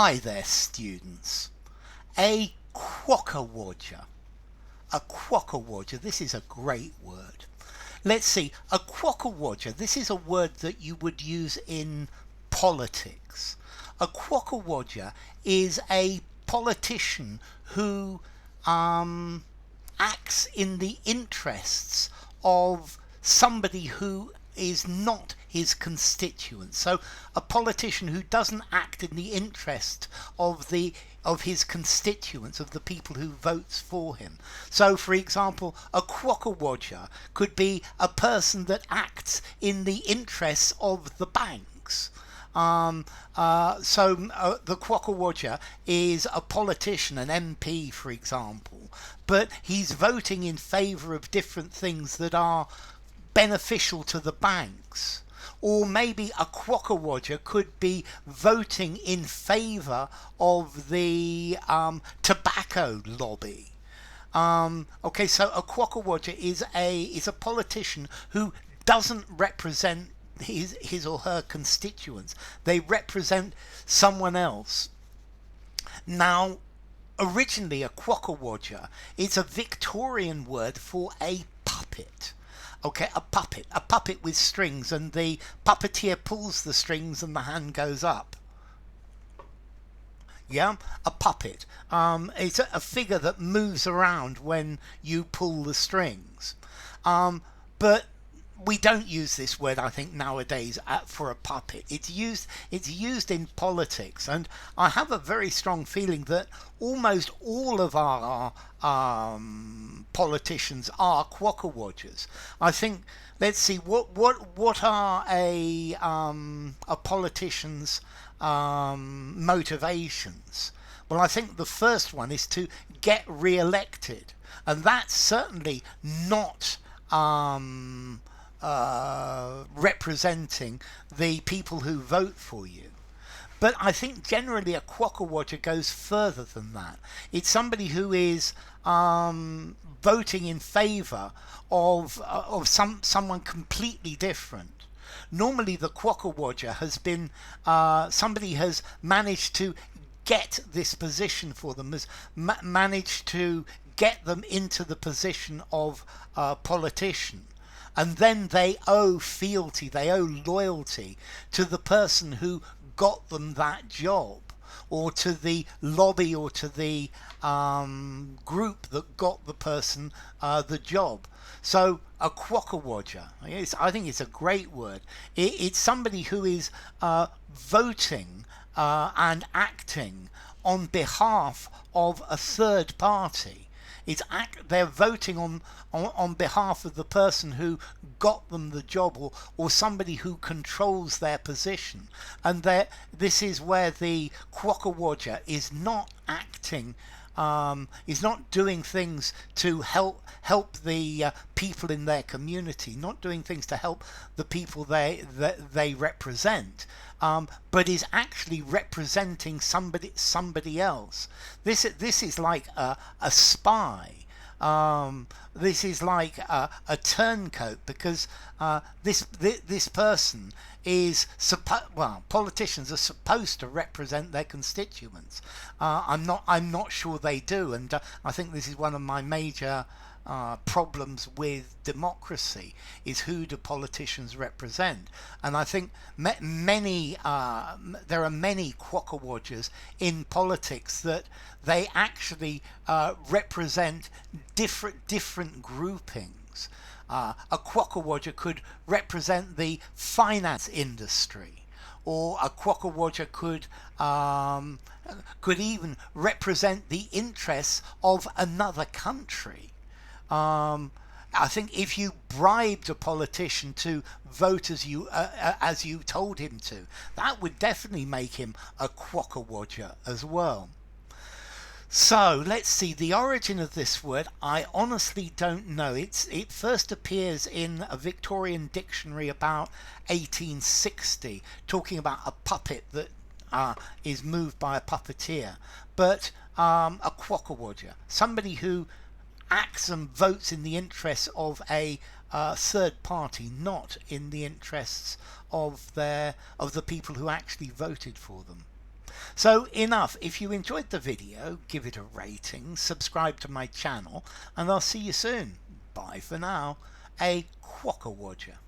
Hi there, students. A quokka-wodger. A quokka-wodger. This is a great word. Let's see. A quokka-wodger. This is a word that you would use in politics. A quokka-wodger is a politician who acts in the interests of somebody who is not his constituent. So a politician who doesn't act in the interest of his constituents, of the people who votes for him. So for example, a quokka-wodger could be a person that acts in the interests of the banks. The quokka-wodger is a politician, an MP for example, but he's voting in favour of different things that are beneficial to the banks. Or maybe a quokka-wodger could be voting in favour of the tobacco lobby. So a quokka-wodger is a politician who doesn't represent his or her constituents. They represent someone else. Now, originally a quokka-wodger is a Victorian word for a puppet. Okay, a puppet with strings, and the puppeteer pulls the strings and the hand goes up. Yeah, a puppet. It's a figure that moves around when you pull the strings. But we don't use this word, I think, nowadays for a puppet. It's used in politics, and I have a very strong feeling that almost all of our politicians are quokka-wodgers. I think. Let's see. What are a politician's motivations? Well, I think the first one is to get re-elected, and that's certainly not representing the people who vote for you. But I think generally a quokka-wodger goes further than that. It's somebody who is voting in favour of someone completely different. Normally the quokka-wodger has been somebody has managed to get this position for them, has managed to get them into the position of politician. And then they owe fealty, they owe loyalty to the person who got them that job, or to the lobby, or to the group that got the person the job. So a quokka-wodger, I think it's a great word. It's somebody who is voting and acting on behalf of a third party. They're voting on behalf of the person who got them the job, or somebody who controls their position. And this is where the quokka-wodger is not acting, is not doing things to help the people in their community, not doing things to help the people they represent, but is actually representing somebody else. This is like a spy. This is like a turncoat, because this person is politicians are supposed to represent their constituents. I'm not sure they do, and I think this is one of my major problems with democracy, is who do politicians represent. And I think there are many quokka-wodgers in politics that they actually represent different groupings. A quokka-wodger could represent the finance industry, or a quokka-wodger could even represent the interests of another country. I think if you bribed a politician to vote as you told him to, that would definitely make him a quokka-wodger as well. So let's see, the origin of this word, I honestly don't know. It first appears in a Victorian dictionary about 1860, talking about a puppet that is moved by a puppeteer. But a quokka-wodger, somebody who acts and votes in the interests of a third party, not in the interests of the people who actually voted for them. So enough. If you enjoyed the video, give it a rating, subscribe to my channel, and I'll see you soon. Bye for now. A Quokka Watcher.